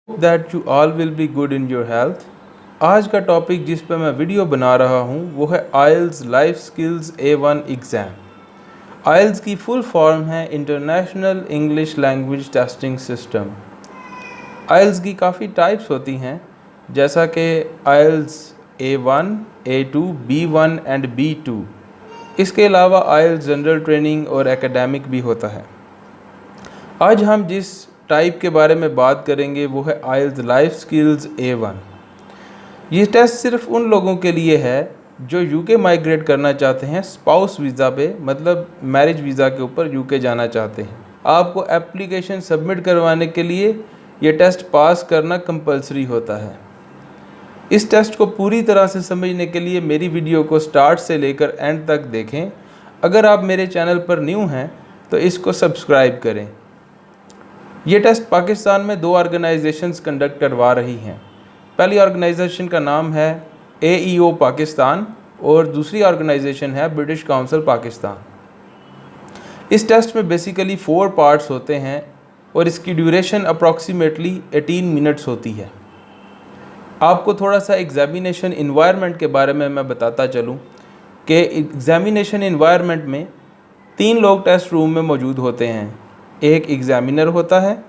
That you all will be good in your health. आज का topic जिस पर मैं वीडियो बना रहा हूँ वो है IELTS life skills A1 exam. IELTS की फुल फॉर्म है international English language testing system. आइल्स की काफ़ी टाइप्स होती हैं, जैसा कि आइल्स A1, A2, B1 and B2। इसके अलावा आइल्स जनरल ट्रेनिंग और एकेडमिक भी होता है। आज हम जिस टाइप के बारे में बात करेंगे वो है आइल्स लाइफ स्किल्स A1। ये टेस्ट सिर्फ उन लोगों के लिए है जो यूके माइग्रेट करना चाहते हैं स्पाउस वीज़ा पे, मतलब मैरिज वीज़ा के ऊपर यूके जाना चाहते हैं। आपको एप्लीकेशन सबमिट करवाने के लिए ये टेस्ट पास करना कंपलसरी होता है। इस टेस्ट को पूरी तरह से समझने के लिए मेरी वीडियो को स्टार्ट से लेकर एंड तक देखें। अगर आप मेरे चैनल पर न्यू हैं तो इसको सब्सक्राइब करें। ये टेस्ट पाकिस्तान में 2 ऑर्गेनाइजेशंस कंडक्ट करवा रही हैं। पहली ऑर्गेनाइजेशन का नाम है AEO पाकिस्तान और दूसरी ऑर्गेनाइजेशन है ब्रिटिश काउंसिल पाकिस्तान। इस टेस्ट में बेसिकली 4 पार्ट्स होते हैं और इसकी ड्यूरेशन अप्रॉक्सीमेटली 18 मिनट्स होती है। आपको थोड़ा सा एग्ज़ामिनेशन इन्वायरमेंट के बारे में मैं बताता चलूँ कि एग्ज़ामिनेशन इन्वायरमेंट में 3 लोग टेस्ट रूम में मौजूद होते हैं। एक एग्ज़ामिनर होता है,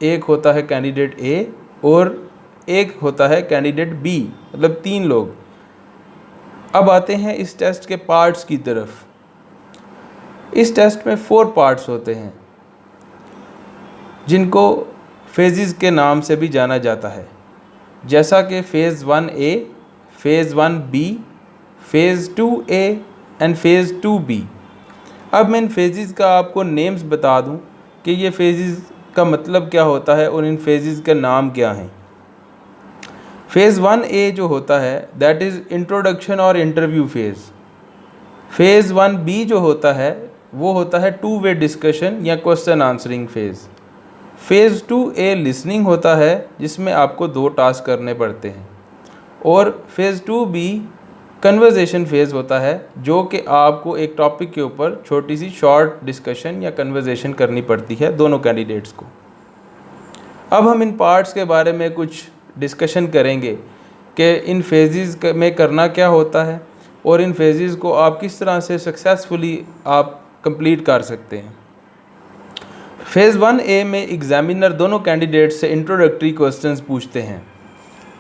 एक होता है कैंडिडेट A और एक होता है कैंडिडेट B, मतलब 3 लोग। अब आते हैं इस टेस्ट के पार्ट्स की तरफ। इस टेस्ट में 4 पार्ट्स होते हैं जिनको फेजेस के नाम से भी जाना जाता है, जैसा कि phase 1A, phase 1B, phase 2A and phase 2B। अब मैं इन फेजेस का आपको नेम्स बता दूं कि ये फेजेस का मतलब क्या होता है और इन फेजेस का नाम क्या हैं। फ़ेज़ 1A जो होता है दैट इज़ इंट्रोडक्शन और इंटरव्यू फेज़। फ़ेज़ 1B जो होता है वो होता है 2 वे डिस्कशन या question answering phase. Phase 2A listening होता है जिसमें आपको 2 टास्क करने पड़ते हैं और फ़ेज़ 2B कन्वर्जेशन फेज़ होता है जो कि आपको एक टॉपिक के ऊपर छोटी सी शॉर्ट डिस्कशन या कन्वर्जेशन करनी पड़ती है दोनों कैंडिडेट्स को। अब हम इन पार्ट्स के बारे में कुछ डिस्कशन करेंगे कि इन फेजेस में करना क्या होता है और इन फेजेस को आप किस तरह से सक्सेसफुली आप कंप्लीट कर सकते हैं। फ़ेज़ 1A में एग्ज़ामिनर दोनों कैंडिडेट्स से इंट्रोडक्टरी क्वेश्चंस पूछते हैं।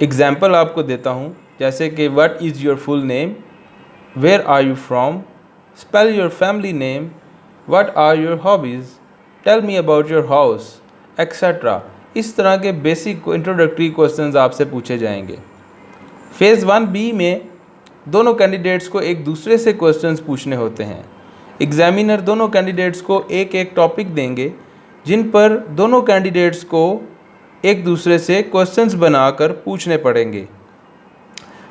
एग्जाम्पल आपको देता हूँ, जैसे कि what is your full name, where are you from, spell your family name, what are your hobbies, tell me about your house, etcetera. इस तरह के बेसिक इंट्रोडक्टरी क्वेश्चंस आपसे पूछे जाएंगे। फ़ेज़ 1B में दोनों कैंडिडेट्स को एक दूसरे से क्वेश्चंस पूछने होते हैं। एग्जामिनर दोनों कैंडिडेट्स को एक एक टॉपिक देंगे जिन पर दोनों कैंडिडेट्स को एक दूसरे से क्वेश्चंस बनाकर पूछने पड़ेंगे।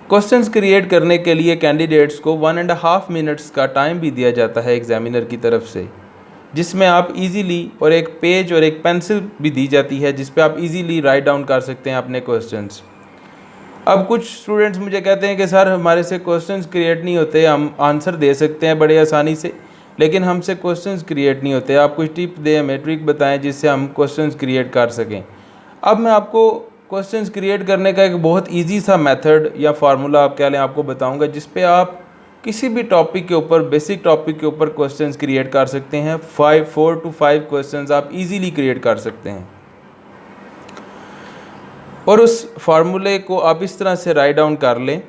क्वेश्चंस क्रिएट करने के लिए कैंडिडेट्स को 1.5 मिनट्स का टाइम भी दिया जाता है एग्जामिनर की तरफ से, जिसमें आप इजीली, और एक पेज और एक पेंसिल भी दी जाती है जिस पे आप इजीली राइट डाउन कर सकते हैं अपने क्वेश्चंस। अब कुछ स्टूडेंट्स मुझे कहते हैं कि सर हमारे से क्वेश्चंस क्रिएट नहीं होते, हम आंसर दे सकते हैं बड़े आसानी से लेकिन हमसे क्वेश्चंस क्रिएट नहीं होते, आप कुछ टिप दें, हमें ट्रिक बताएं जिससे हम क्वेश्चंस क्रिएट कर सकें। अब मैं आपको क्वेश्चंस क्रिएट करने का एक बहुत इजी सा मेथड या फार्मूला आप कह लें आपको बताऊंगा, जिस पे आप किसी भी टॉपिक के ऊपर, बेसिक टॉपिक के ऊपर क्वेश्चंस क्रिएट कर सकते हैं। 4 to 5 क्वेश्चंस आप इजीली क्रिएट कर सकते हैं और उस फार्मूले को आप इस तरह से राइट डाउन कर लें।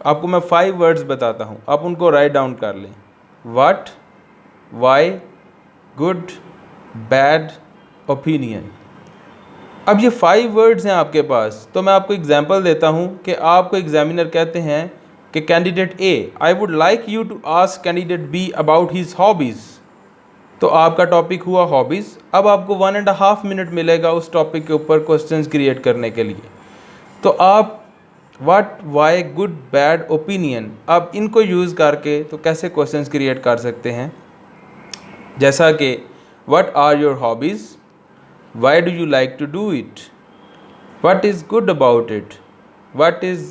आपको मैं 5 वर्ड्स बताता हूँ, आप उनको राइट डाउन कर लें। What, why, good, bad, opinion. अब ये 5 वर्ड्स हैं आपके पास, तो मैं आपको एग्जांपल देता हूँ कि आपको एग्जामिनर कहते हैं कि candidate A, I would like you to ask candidate B about his hobbies. तो आपका टॉपिक हुआ हॉबीज़। अब आपको 1.5 मिनट मिलेगा उस टॉपिक के ऊपर क्वेश्चंस क्रिएट करने के लिए। तो आप what, why, good, bad, opinion, अब इनको यूज़ करके तो कैसे क्वेश्चंस क्रिएट कर सकते हैं, जैसा कि what are your hobbies, why do you like to do it, what is good about it, what is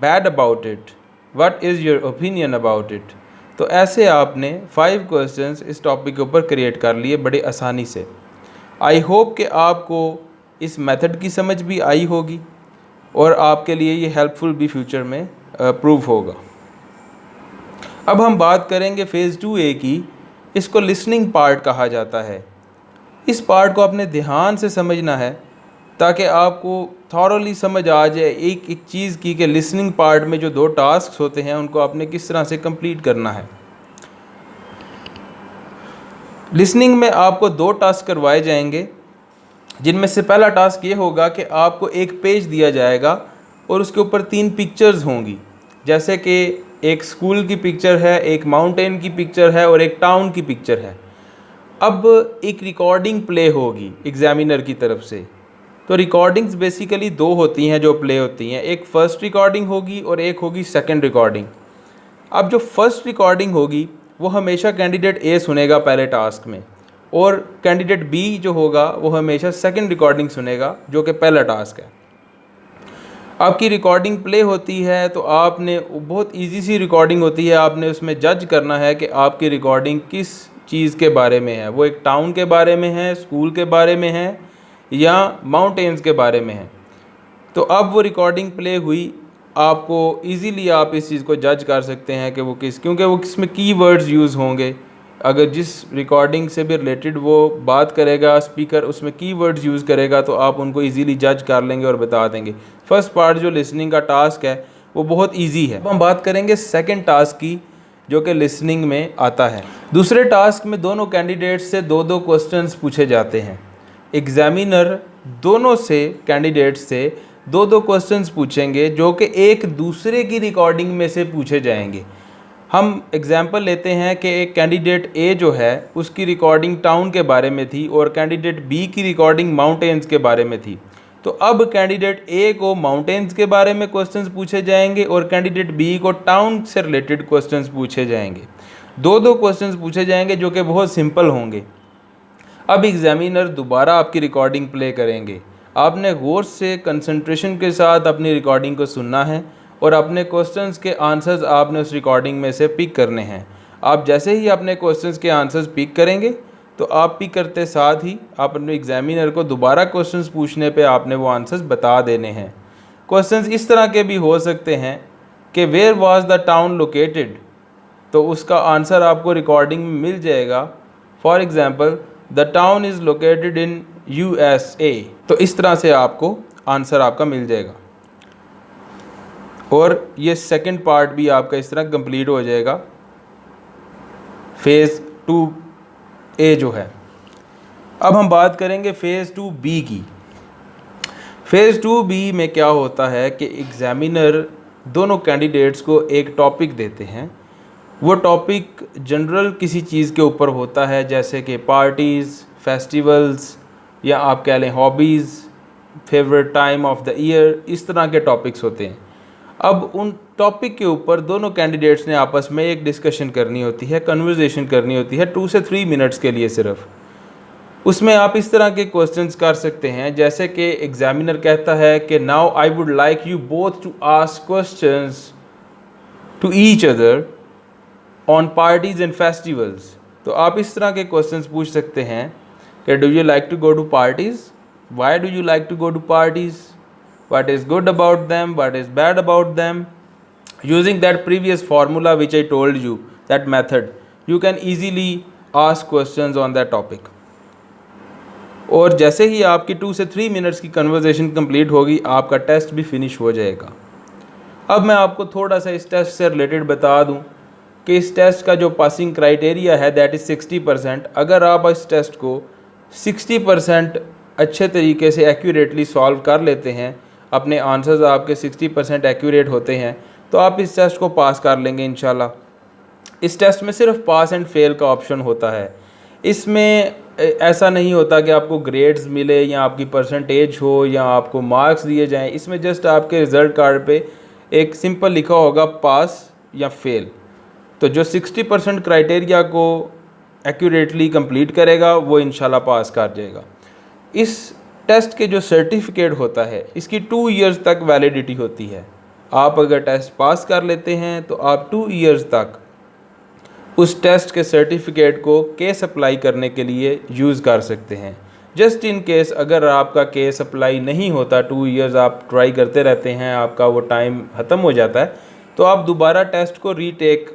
bad about it, what is your opinion about it। तो ऐसे आपने 5 क्वेश्चंस इस टॉपिक के ऊपर क्रिएट कर लिए बड़े आसानी से। आई होप कि आपको इस मेथड की समझ भी आई होगी और आपके लिए ये हेल्पफुल भी फ्यूचर में प्रूव होगा। अब हम बात करेंगे फ़ेज़ 2A की। इसको लिसनिंग पार्ट कहा जाता है। इस पार्ट को आपने ध्यान से समझना है ताकि आपको थॉरली समझ आ जाए एक एक चीज़ की कि लिसनिंग पार्ट में जो 2 टास्क होते हैं उनको आपने किस तरह से कंप्लीट करना है। लिसनिंग में आपको 2 टास्क करवाए जाएंगे, जिनमें से पहला टास्क ये होगा कि आपको एक पेज दिया जाएगा और उसके ऊपर 3 पिक्चर्स होंगी, जैसे कि एक स्कूल की पिक्चर है, एक माउंटेन की पिक्चर है और एक टाउन की पिक्चर है। अब एक रिकॉर्डिंग प्ले होगी एग्ज़ामिनर की तरफ से। तो रिकॉर्डिंग्स बेसिकली 2 होती हैं जो प्ले होती हैं, एक फ़र्स्ट रिकॉर्डिंग होगी और एक होगी सेकंड रिकॉर्डिंग। अब जो फर्स्ट रिकॉर्डिंग होगी वो हमेशा कैंडिडेट ए सुनेगा पहले टास्क में, और कैंडिडेट बी जो होगा वो हमेशा सेकंड रिकॉर्डिंग सुनेगा जो कि पहला टास्क है। आपकी रिकॉर्डिंग प्ले होती है तो आपने बहुत इजी सी रिकॉर्डिंग होती है, आपने उसमें जज करना है कि आपकी रिकॉर्डिंग किस चीज़ के बारे में है। वो एक टाउन के बारे में है, स्कूल के बारे में है या माउंटेन्स के बारे में है। तो अब वो रिकॉर्डिंग प्ले हुई, आपको इजीली आप इस चीज़ को जज कर सकते हैं कि वो क्योंकि वो किसमें कीवर्ड्स यूज़ होंगे। अगर जिस रिकॉर्डिंग से भी रिलेटेड वो बात करेगा स्पीकर, उसमें कीवर्ड्स यूज़ करेगा तो आप उनको इजीली जज कर लेंगे और बता देंगे। फर्स्ट पार्ट जो लिसनिंग का टास्क है वो बहुत ईजी है। अब हम बात करेंगे सेकेंड टास्क की, जो कि लिसनिंग में आता है। दूसरे टास्क में दोनों कैंडिडेट्स से 2-2 क्वेश्चंस पूछे जाते हैं। एग्ज़ामिनर दोनों से कैंडिडेट से 2-2 क्वेश्चंस पूछेंगे जो कि एक दूसरे की रिकॉर्डिंग में से पूछे जाएंगे। हम एग्जांपल लेते हैं कि एक कैंडिडेट ए जो है उसकी रिकॉर्डिंग टाउन के बारे में थी और कैंडिडेट बी की रिकॉर्डिंग माउंटेन्स के बारे में थी। तो अब कैंडिडेट ए को माउंटेन्स के बारे में क्वेश्चंस पूछे जाएंगे और कैंडिडेट बी को टाउन से रिलेटेड क्वेश्चंस पूछे जाएंगे। 2-2 क्वेश्चंस पूछे जाएंगे जो कि बहुत सिंपल होंगे। अब एग्ज़ामिनर दोबारा आपकी रिकॉर्डिंग प्ले करेंगे। आपने गौर से कंसंट्रेशन के साथ अपनी रिकॉर्डिंग को सुनना है और अपने क्वेश्चंस के आंसर्स आपने उस रिकॉर्डिंग में से पिक करने हैं। आप जैसे ही अपने क्वेश्चंस के आंसर्स पिक करेंगे तो आप पिक करते साथ ही आप अपने एग्ज़ामिनर को दोबारा क्वेश्चंस पूछने पे आपने वो आंसर्स बता देने हैं। क्वेश्चंस इस तरह के भी हो सकते हैं कि where was the town located, तो उसका आंसर आपको रिकॉर्डिंग में मिल जाएगा। For example the town is located in USA। तो इस तरह से आपको आंसर आपका मिल जाएगा और ये सेकंड पार्ट भी आपका इस तरह कंप्लीट हो जाएगा फ़ेज़ 2A जो है। अब हम बात करेंगे फ़ेज़ 2B की। फ़ेज़ 2B में क्या होता है कि एग्ज़ामिनर दोनों कैंडिडेट्स को एक टॉपिक देते हैं। वो टॉपिक जनरल किसी चीज़ के ऊपर होता है, जैसे कि पार्टीज़, फेस्टिवल्स या आप कह लें hobbies, favourite time of the year, इस तरह के टॉपिक्स होते हैं। अब उन टॉपिक के ऊपर दोनों कैंडिडेट्स ने आपस में एक डिस्कशन करनी होती है, कन्वर्सेशन करनी होती है 2 से 3 मिनट्स के लिए सिर्फ। उसमें आप इस तरह के क्वेश्चंस कर सकते हैं, जैसे कि एग्ज़ामिनर कहता है कि now I would like you both to ask questions to each other on parties and festivals. तो आप इस तरह के क्वेश्चंस पूछ सकते हैं कि do you like to go to parties, why do you like to go to parties, what is good about them, what is bad about them. Using that previous formula which I told you, that method, you can easily ask questions on that topic. और जैसे ही आपकी 2 से 3 minutes की conversation complete होगी आपका test भी finish हो जाएगा। अब मैं आपको थोड़ा सा इस टेस्ट से रिलेटेड बता दूं कि इस टेस्ट का जो पासिंग क्राइटेरिया है दैट इज़ 60%। अगर आप इस टेस्ट को 60% अच्छे तरीके से एक्यूरेटली सॉल्व कर लेते हैं, अपने आंसर्स आपके 60% एक्यूरेट होते हैं, तो आप इस टेस्ट को पास कर लेंगे इंशाल्लाह। इस टेस्ट में सिर्फ पास एंड फेल का ऑप्शन होता है। इसमें ऐसा नहीं होता कि आपको ग्रेड्स मिले या आपकी परसेंटेज हो या आपको मार्क्स दिए जाएं। इसमें जस्ट आपके रिज़ल्ट कार्ड पे एक सिंपल लिखा होगा पास या फेल। तो जो 60% क्राइटेरिया को एक्यूरेटली कंप्लीट करेगा वो इंशाल्लाह पास कर जाएगा। इस टेस्ट के जो सर्टिफिकेट होता है इसकी 2 इयर्स तक वैलिडिटी होती है। आप अगर टेस्ट पास कर लेते हैं तो आप 2 इयर्स तक उस टेस्ट के सर्टिफिकेट को केस अप्लाई करने के लिए यूज़ कर सकते हैं। जस्ट इन केस अगर आपका केस अप्लाई नहीं होता, 2 इयर्स आप ट्राई करते रहते हैं, आपका वो टाइम ख़त्म हो जाता है, तो आप दोबारा टेस्ट को रीटेक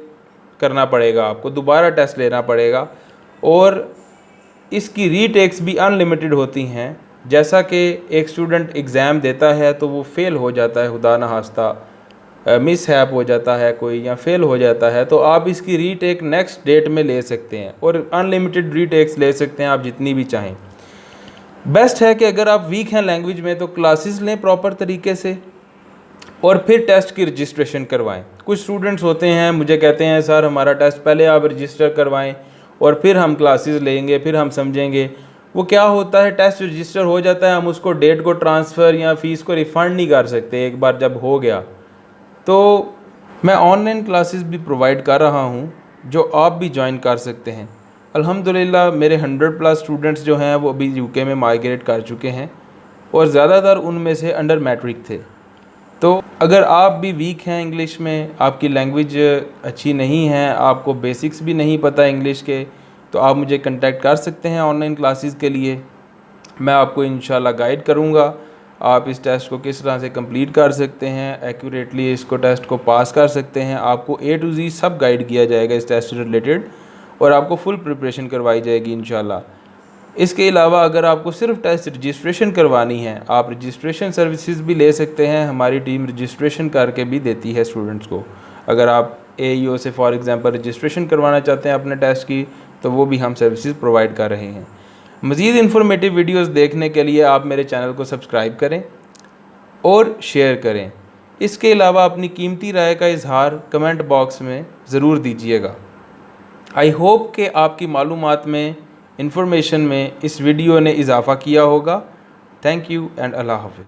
करना पड़ेगा, आपको दोबारा टेस्ट लेना पड़ेगा। और इसकी रीटेक्स भी अनलिमिटेड होती हैं। जैसा कि एक स्टूडेंट एग्ज़ाम देता है तो वो फ़ेल हो जाता है, खुदा न खास्ता मिस हैप हो जाता है कोई या फ़ेल हो जाता है, तो आप इसकी रीटेक नेक्स्ट डेट में ले सकते हैं और अनलिमिटेड रीटेक्स ले सकते हैं आप जितनी भी चाहें। बेस्ट है कि अगर आप वीक हैं लैंग्वेज में तो क्लासेस लें प्रॉपर तरीके से और फिर टेस्ट की रजिस्ट्रेशन करवाएं। कुछ स्टूडेंट्स होते हैं मुझे कहते हैं सर हमारा टेस्ट पहले आप रजिस्टर करवाएं और फिर हम क्लासेस लेंगे, फिर हम समझेंगे। वो क्या होता है, टेस्ट रजिस्टर हो जाता है, हम उसको डेट को ट्रांसफ़र या फ़ीस को रिफ़ंड नहीं कर सकते एक बार जब हो गया। तो मैं ऑनलाइन क्लासेस भी प्रोवाइड कर रहा हूँ जो आप भी ज्वाइन कर सकते हैं। अल्हम्दुलिल्लाह मेरे 100+ स्टूडेंट्स जो हैं वो अभी यूके में माइग्रेट कर चुके हैं और ज़्यादातर उनमें से अंडर मैट्रिक थे। तो अगर आप भी वीक हैं इंग्लिश में, आपकी लैंग्वेज अच्छी नहीं है, आपको बेसिक्स भी नहीं पता इंग्लिश के, तो आप मुझे कांटेक्ट कर सकते हैं ऑनलाइन क्लासेस के लिए। मैं आपको इंशाल्लाह गाइड करूँगा आप इस टेस्ट को किस तरह से कंप्लीट कर सकते हैं, एक्यूरेटली इसको टेस्ट को पास कर सकते हैं। आपको A to Z सब गाइड किया जाएगा इस टेस्ट से रिलेटेड और आपको फुल प्रिपरेशन करवाई जाएगी इंशाल्लाह। इसके अलावा अगर आपको सिर्फ टेस्ट रजिस्ट्रेशन करवानी है, आप रजिस्ट्रेशन सर्विसेज भी ले सकते हैं। हमारी टीम रजिस्ट्रेशन करके भी देती है स्टूडेंट्स को। अगर आप AEO से फॉर एग्ज़ाम्पल रजिस्ट्रेशन करवाना चाहते हैं अपने टेस्ट की, तो वो भी हम सर्विसेज प्रोवाइड कर रहे हैं। मज़ीद इन्फॉर्मेटिव वीडियोस देखने के लिए आप मेरे चैनल को सब्सक्राइब करें और शेयर करें। इसके अलावा अपनी कीमती राय का इजहार कमेंट बॉक्स में ज़रूर दीजिएगा। आई होप कि आपकी मालूमात में, इंफॉर्मेशन में इस वीडियो ने इजाफ़ा किया होगा। थैंक यू एंड अल्लाह हाफ़िज़।